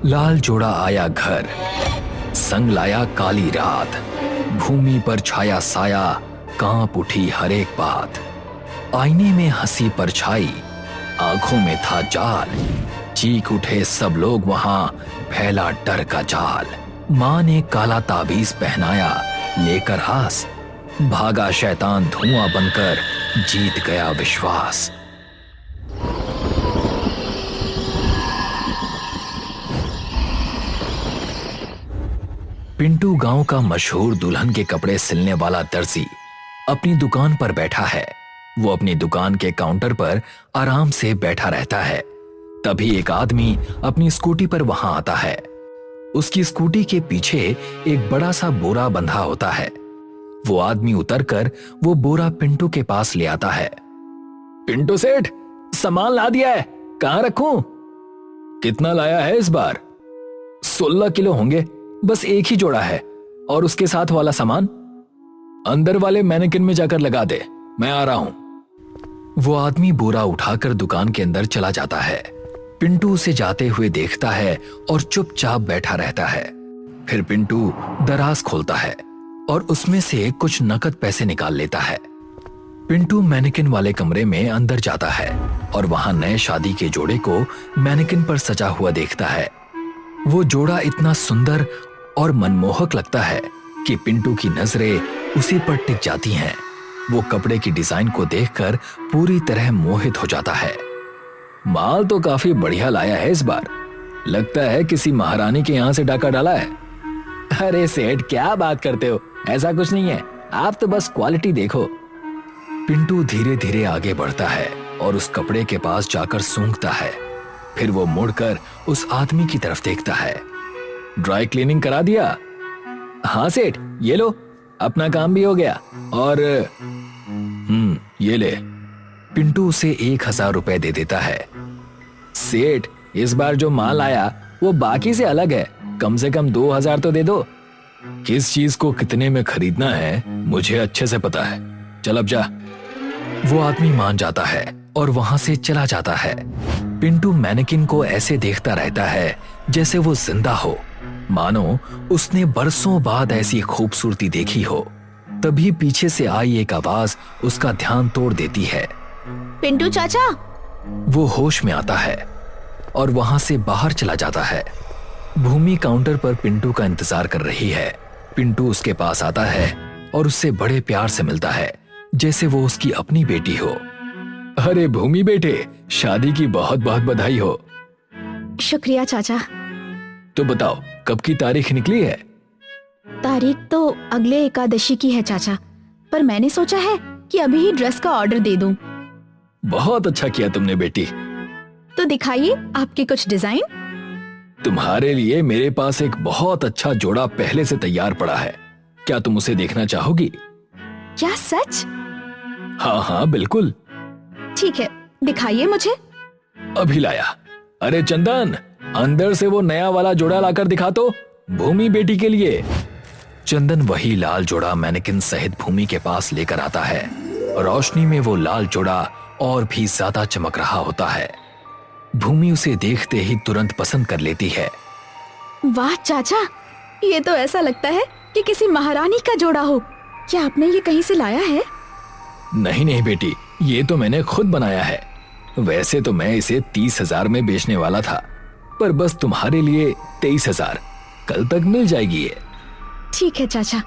लाल जोड़ा आया घर, संग लाया काली रात। भूमि पर छाया साया, कांप उठी हर एक बात। आईने में हंसी परछाई, आंखों में था जाल। चीख उठे सब लोग वहां, फैला डर का जाल। मां ने काला ताबीज पहनाया, लेकर आस। भागा शैतान धुआं बनकर, जीत गया विश्वास। पिंटू गांव का मशहूर दुल्हन के कपड़े सिलने वाला दर्जी अपनी दुकान पर बैठा है। वो अपनी दुकान के काउंटर पर आराम से बैठा रहता है। तभी एक आदमी अपनी स्कूटी पर वहां आता है। उसकी स्कूटी के पीछे एक बड़ा सा बोरा बंधा होता है। वो आदमी उतरकर वो बोरा पिंटू के पास ले आता है। पिंटू सेठ, सामान ला दिया है, कहां रखूं? कितना लाया है इस बार? 16 किलो होंगे, बस एक ही जोड़ा है। और उसके साथ वाला सामान अंदर वाले मैनेकिन में जाकर लगा दे, मैं आ रहा हूं। वो आदमी बोरा उठाकर दुकान के अंदर चला जाता है। पिंटू उसे जाते हुए देखता है और चुपचाप बैठा रहता है। फिर पिंटू दराज खोलता है और उसमें से कुछ नकद पैसे निकाल लेता है। पिंटू मैनेकिन वाले कमरे में अंदर जाता है और वहां नए शादी के जोड़े को मैनेकिन पर सजा हुआ देखता है। वो जोड़ा इतना सुंदर और मनमोहक लगता है कि पिंटू की नजरें उसी पर टिक जाती हैं। वो कपड़े की डिजाइन को देखकर पूरी तरह मोहित हो जाता है। माल तो काफी बढ़िया लाया है इस बार, लगता है किसी महारानी के यहां से डाका डाला है। अरे सेठ, क्या बात करते हो, ऐसा कुछ नहीं है, आप तो बस क्वालिटी देखो। पिंटू धीरे धीरे आगे बढ़ता है और उस कपड़े के पास जाकर सूंघता है। फिर वो मुड़कर उस आदमी की तरफ देखता है। ड्राई क्लीनिंग करा दिया? हाँ सेठ, ये लो, अपना काम भी हो गया। और ये ले। पिंटू उसे 1000 रुपए दे देता है। सेठ, इस बार जो माल आया वो बाकी से अलग है, कम से कम 2000 तो दे दो। किस चीज को कितने में खरीदना है मुझे अच्छे से पता है, चल अब जा। वो आदमी मान जाता है और वहां से चला जाता है। पिंटू मैनेकिन को ऐसे देखता रहता है जैसे वो जिंदा हो, मानो उसने बरसों बाद ऐसी खूबसूरती देखी हो। तभी पीछे से आई एक आवाज उसका ध्यान तोड़ देती है। पिंटू चाचा। वो होश में आता है और वहां से बाहर चला जाता है। भूमि काउंटर पर पिंटू का इंतजार कर रही है। पिंटू उसके पास आता है और उससे बड़े प्यार से मिलता है, जैसे वो उसकी अपनी बेटी हो। अरे भूमि बेटे, शादी की बहुत बहुत बधाई हो। शुक्रिया चाचा। तो बताओ, कब की तारीख निकली है? तारीख तो अगले एकादशी की है चाचा, पर मैंने सोचा है कि अभी ही ड्रेस का ऑर्डर दे दूं। बहुत अच्छा किया तुमने बेटी। तो दिखाइए आपके कुछ डिजाइन। तुम्हारे लिए मेरे पास एक बहुत अच्छा जोड़ा पहले से तैयार पड़ा है, क्या तुम उसे देखना चाहोगी? क्या सच? हाँ हाँ बिल्कुल। ठीक है, दिखाइए मुझे। अभी लाया। अरे चंदन, अंदर से वो नया वाला जोड़ा लाकर दिखा तो, भूमि बेटी के लिए। चंदन वही लाल जोड़ा मैनेकिन सहित भूमि के पास लेकर आता है। रोशनी में वो लाल जोड़ा और भी ज्यादा चमक रहा होता है। भूमि उसे देखते ही तुरंत पसंद कर लेती है। वाह चाचा, ये तो ऐसा लगता है कि किसी महारानी का जोड़ा हो। क्या आपने ये कहीं से लाया है? नहीं नहीं बेटी, ये तो मैंने खुद बनाया है। वैसे तो मैं इसे 30,000 में बेचने वाला था, पर बस तुम्हारे लिए 23,000, कल तक मिल जाएगी ये। ठीक है चाचा,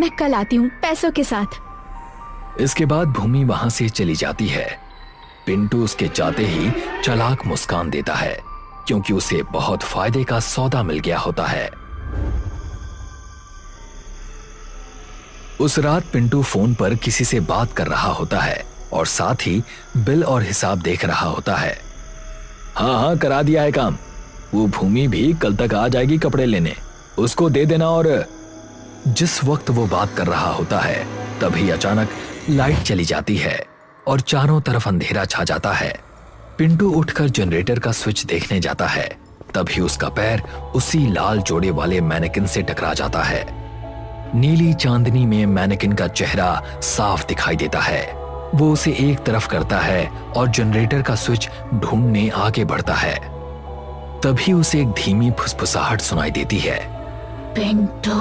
मैं कल आती हूँ पैसों के साथ। इसके बाद भूमि वहां से चली जाती है। पिंटू उसके जाते ही चालाक मुस्कान देता है, क्योंकि उसे बहुत फायदे का सौदा मिल गया होता है। उस रात पिंटू फोन पर किसी से बात कर रहा होता है और साथ ही बिल और हिसाब देख रहा होता है। हाँ हाँ, करा दिया है काम। वो भूमि भी कल तक आ जाएगी कपड़े लेने, उसको दे देना। और जिस वक्त वो बात कर रहा होता है तभी अचानक लाइट चली जाती है और चारों तरफ अंधेरा छा जाता है। पिंटू उठकर जनरेटर का स्विच देखने जाता है। तभी उसका पैर उसी लाल जोड़े वाले मैनेकिन से टकरा जाता है। नीली चांदनी में मैनेकिन का चेहरा साफ दिखाई देता है। वो उसे एक तरफ करता है और जनरेटर का स्विच ढूंढने आगे बढ़ता है। तभी उसे एक धीमी फुसफुसाहट सुनाई देती है। पिंटू।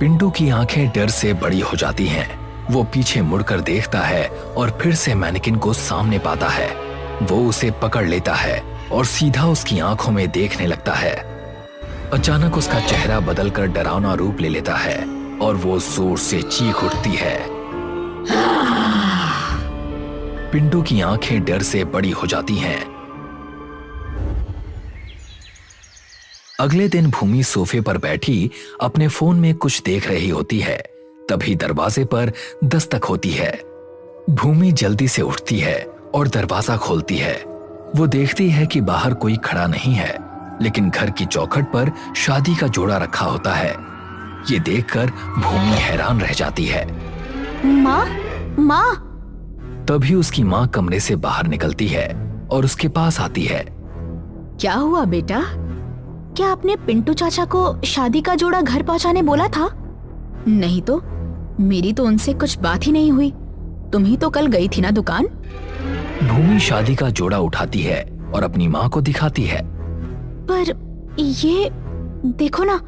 पिंटू की आंखें डर से बड़ी हो जाती हैं। वो पीछे मुड़कर देखता है और फिर से मैनेकिन को सामने पाता है। वो उसे पकड़ लेता है और सीधा उसकी आंखों में देखने लगता है। अचानक उसका चेहरा बदलकर डरावना रूप ले लेता है और वो जोर से चीख उठती है। पिंटू की आंखें डर से बड़ी हो जाती हैं। अगले दिन भूमि सोफे पर बैठी अपने फोन में कुछ देख रही होती है। तभी दरवाजे पर दस्तक होती है। भूमि जल्दी से उठती है और दरवाजा खोलती है। वो देखती है कि बाहर कोई खड़ा नहीं है, लेकिन घर की चौखट पर शादी का जोड़ा रखा होता है। ये देखकर भूमि हैरान रह जाती है। माँ, माँ। तभी उसकी माँ कमरे से बाहर निकलती है और उसके पास आती है। क्या हुआ बेटा? क्या आपने पिंटू चाचा को शादी का जोड़ा घर पहुंचाने बोला था? नहीं तो मेरी तो उनसे कुछ बात ही नहीं हुई। तुम ही तो कल गई थी ना दुकान। भूमि शादी का जोड़ा उठाती है और अपनी माँ को दिखाती है। पर ये देखो ना,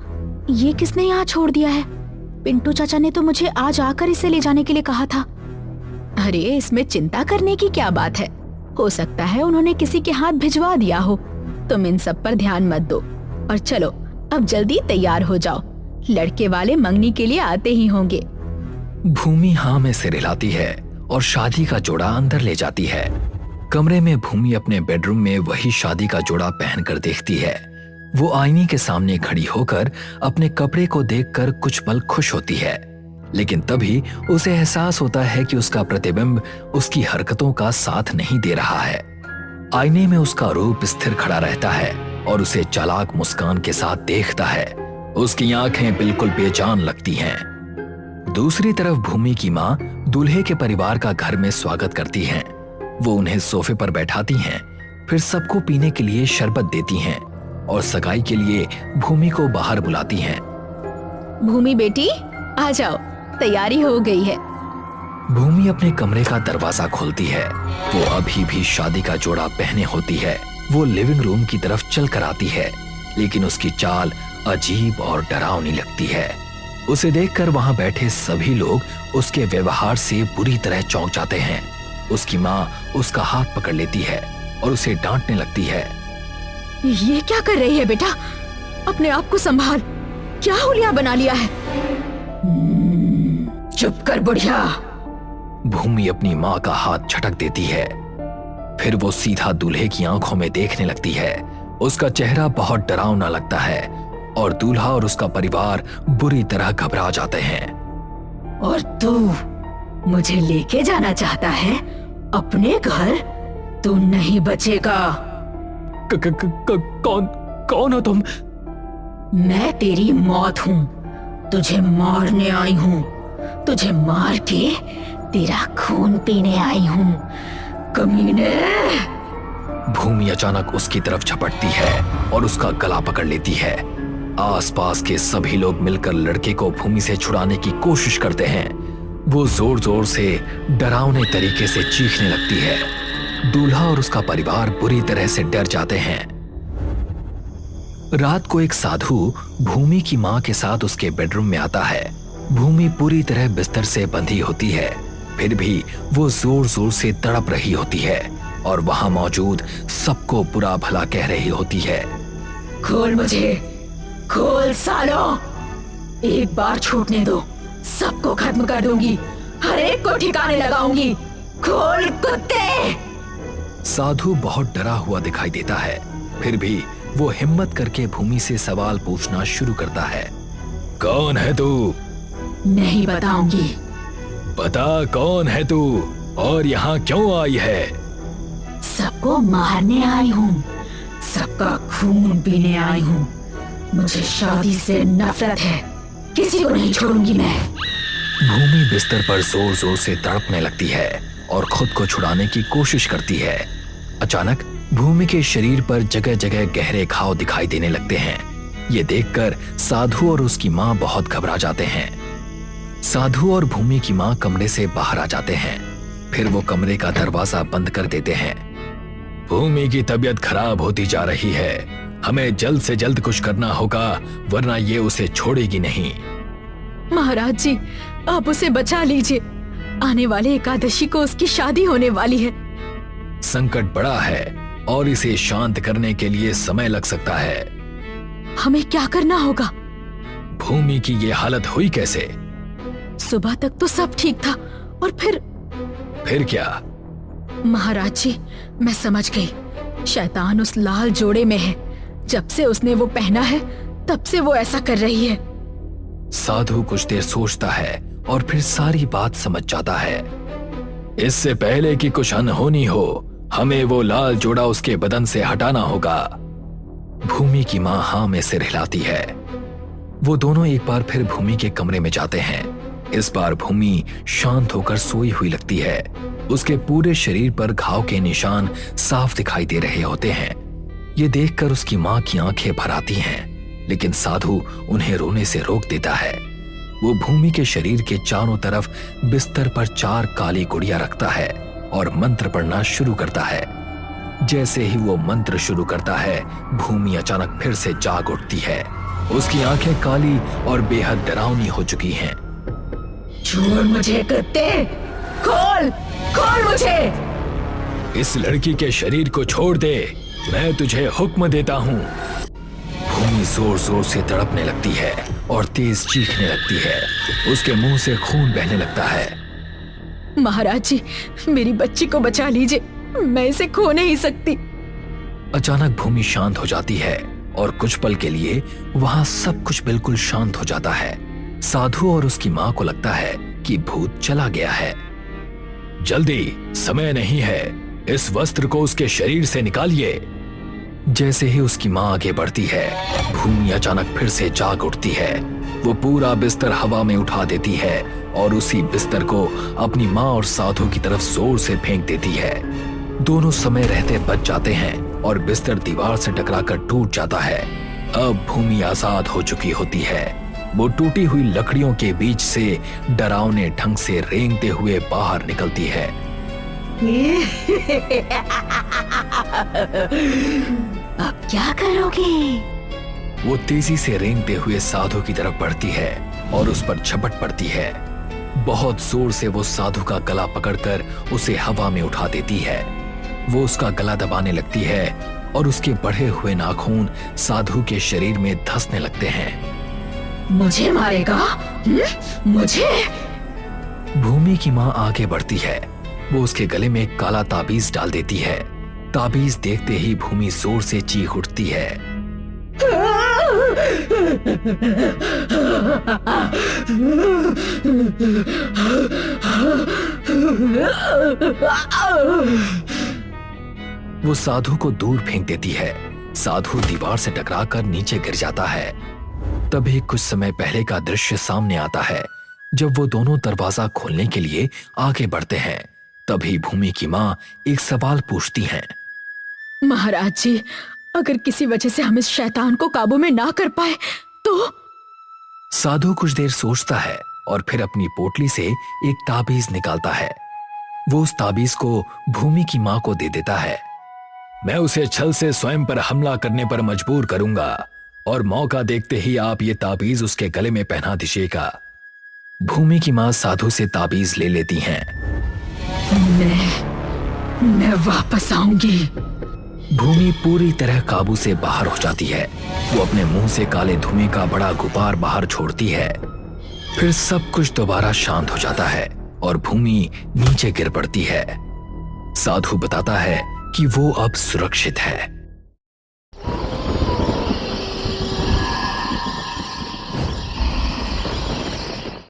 ये किसने यहाँ छोड़ दिया है? पिंटू चाचा ने तो मुझे आज आकर इसे ले जाने के लिए कहा था। अरे इसमें चिंता करने की क्या बात है? हो सकता है उन्होंने किसी के हाथ भिजवा दिया हो। तुम इन सब पर ध्यान मत दो और चलो अब जल्दी तैयार हो जाओ। लड़के वाले मंगनी के लिए आते ही होंगे। भूमि हाँ में सिर हिलाती है और शादी का जोड़ा अंदर ले जाती है। कमरे में भूमि अपने बेडरूम में वही शादी का जोड़ा पहनकर देखती है। वो आईने के सामने खड़ी होकर अपने कपड़े को देखकर कुछ पल खुश होती है, लेकिन तभी उसे एहसास होता है कि उसका प्रतिबिंब उसकी हरकतों का साथ नहीं दे रहा है। आईने में उसका रूप स्थिर खड़ा रहता है और उसे चालाक मुस्कान के साथ देखता है। उसकी आंखें बिल्कुल बेजान लगती हैं। दूसरी तरफ भूमि की माँ दूल्हे के परिवार का घर में स्वागत करती हैं। वो उन्हें सोफे पर बैठाती हैं, फिर सबको पीने के लिए शरबत देती हैं और सगाई के लिए भूमि को बाहर बुलाती हैं। भूमि बेटी आ जाओ, तैयारी हो गई है। भूमि अपने कमरे का दरवाजा खोलती है। वो अभी भी शादी का जोड़ा पहने होती है। वो लिविंग रूम की तरफ चल कर आती है, लेकिन उसकी चाल अजीब और डरावनी लगती है। उसे देखकर वहां बैठे सभी लोग उसके व्यवहार से बुरी तरह चौंक जाते हैं। उसकी माँ उसका हाथ पकड़ लेती है और उसे डांटने लगती है। ये क्या कर रही है बेटा? अपने आप को संभाल, क्या हुलिया बना लिया है? चुप कर बुढ़िया। भूमि अपनी माँ का हाथ झटक देती है। फिर वो सीधा दूल्हे की आंखों में देखने लगती है। उसका चेहरा बहुत डरावना लगता है और दूल्हा और उसका परिवार बुरी तरह घबरा जाते हैं। और तू मुझे लेके जाना चाहता है अपने घर? तू नहीं बचेगा। कौन हो तुम? मैं तेरी मौत हूँ, तुझे मारने आई हूँ। तुझे मार के तेरा खून पीने आई हूँ, कमीने। भूमि अचानक उसकी तरफ झपटती है और उसका गला पकड़ लेती है। आसपास के सभी लोग मिलकर लड़के को भूमि से छुड़ाने की कोशिश करते हैं। वो जोर जोर से डरावने तरीके से चीखने लगती है। दूल्हा और उसका परिवार बुरी तरह से डर जाते हैं। रात को एक साधु भूमि की मां के साथ उसके बेडरूम में आता है। भूमि पूरी तरह बिस्तर से बंधी होती है, फिर भी वो जोर जोर से तड़प रही होती है और वहां मौजूद सबको बुरा भला कह रही होती है। खोल मुझे, खोल सालो। एक बार छूटने दो, सबको खत्म कर दूंगी, हर एक को ठिकाने लगाऊंगी। खोल कुत्ते। साधु बहुत डरा हुआ दिखाई देता है, फिर भी वो हिम्मत करके भूमि से सवाल पूछना शुरू करता है। कौन है तू? नहीं बताऊंगी। बता कौन है तू और यहाँ क्यों आई है? सबको मारने आई हूँ, सबका खून पीने आई हूँ। मुझे शादी से नफरत है, किसी को नहीं छोड़ूंगी मैं। भूमि बिस्तर पर जोर जोर से तड़पने लगती है और खुद को छुड़ाने की कोशिश करती है। अचानक भूमि के शरीर पर जगह जगह गहरे घाव दिखाई देने लगते हैं। ये देखकर साधु और उसकी माँ बहुत घबरा जाते हैं। साधु और भूमि की माँ कमरे से बाहर आ जाते हैं, फिर वो कमरे का दरवाजा बंद कर देते हैं। भूमि की तबीयत खराब होती जा रही है। हमें जल्द से जल्द कुछ करना होगा, वरना ये उसे छोड़ेगी नहीं। महाराज जी, आप उसे बचा लीजिए। आने वाले एकादशी को उसकी शादी होने वाली है। संकट बड़ा है और इसे शांत करने के लिए समय लग सकता है। हमें क्या करना होगा? भूमि की ये हालत हुई कैसे? सुबह तक तो सब ठीक था और फिर क्या? महाराज जी, मैं समझ गई। शैतान उस लाल जोड़े में है। जब से उसने वो पहना है तब से वो ऐसा कर रही है। साधु कुछ देर सोचता है और फिर सारी बात समझ जाता है। इससे पहले कि कुछ अनहोनी हो, हमें वो लाल जोड़ा उसके बदन से हटाना होगा। भूमि की मां हां में सिर हिलाती है। वो दोनों एक बार फिर भूमि के कमरे में जाते हैं। इस बार भूमि शांत होकर सोई हुई लगती है। उसके पूरे शरीर पर घाव के निशान साफ दिखाई दे रहे होते हैं। ये देखकर उसकी मां की आंखें भर आती हैं, लेकिन साधु उन्हें रोने से रोक देता है। वो भूमि के शरीर के चारों तरफ बिस्तर पर 4 काली गुड़िया रखता है और मंत्र पढ़ना शुरू करता है। जैसे ही वो मंत्र शुरू करता है, भूमि अचानक फिर से जाग उठती है। उसकी आंखें काली और बेहद डरावनी हो चुकी हैं। छोड़ मुझे कुत्ते, खोल खोल मुझे। इस लड़की के शरीर को छोड़ दे, मैं तुझे हुक्म देता हूँ। भूमि जोर जोर से तड़पने लगती है और तेज चीखने लगती है। उसके मुंह से खून बहने लगता है। महाराज जी, मेरी बच्ची को बचा लीजिए, मैं इसे खो नहीं सकती। अचानक भूमि शांत हो जाती है और कुछ पल के लिए वहां सब कुछ बिल्कुल शांत हो जाता है। साधु और उसकी मां को लगता है कि भूत चला गया है। जल्दी, समय नहीं है, इस वस्त्र को उसके शरीर से निकालिए। जैसे ही उसकी मां आगे बढ़ती है, भूमि अचानक फिर से जाग उठती है। वो पूरा बिस्तर हवा में उठा देती है और उसी बिस्तर को अपनी मां और साधु की तरफ जोर से फेंक देती है। दोनों समय रहते बच जाते हैं और बिस्तर दीवार से टकराकर टूट जाता है। अब भूमि आजाद हो चुकी होती है। वो टूटी हुई लकड़ियों के बीच से डरावने ढंग से रेंगते हुए बाहर निकलती है। अब क्या करोगे? वो तेजी से रेंगते हुए साधु की तरफ बढ़ती है और उस पर झपट पड़ती है। बहुत जोर से वो साधु का गला पकड़कर उसे हवा में उठा देती है। वो उसका गला दबाने लगती है और उसके बढ़े हुए नाखून साधु के शरीर में धंसने लगते हैं। मुझे मारेगा? मुझे? भूमि की मां आगे बढ़ती है। वो उसके गले में एक काला ताबीज डाल देती है। ताबीज देखते ही भूमि जोर से चीख उठती है। वो साधु को दूर फेंक देती है। साधु दीवार से टकराकर नीचे गिर जाता है। तभी कुछ समय पहले का दृश्य सामने आता है। जब वो दोनों दरवाजा खोलने के लिए आगे बढ़ते हैं, तभी भूमि की मां एक सवाल पूछती हैं। महाराज जी, अगर किसी वजह से हम इस शैतान को काबू में ना कर पाए तो? साधु कुछ देर सोचता है और फिर अपनी पोटली से एक ताबीज निकालता है। वो उस ताबीज को भूमि की मां को दे देता है। मैं उसे छल से स्वयं पर हमला करने पर मजबूर करूंगा और मौका देखते ही आप ये ताबीज उसके गले में पहना दीजिएगा। भूमि की मां साधु से ताबीज ले लेती हैं। मैं वापस आऊंगी। भूमि पूरी तरह काबू से बाहर हो जाती है। वो अपने मुंह से काले धुएं का बड़ा गुबार बाहर छोड़ती है। फिर सब कुछ दोबारा शांत हो जाता है और भूमि नीचे गिर पड़ती है। साधु बताता है कि वो अब सुरक्षित है।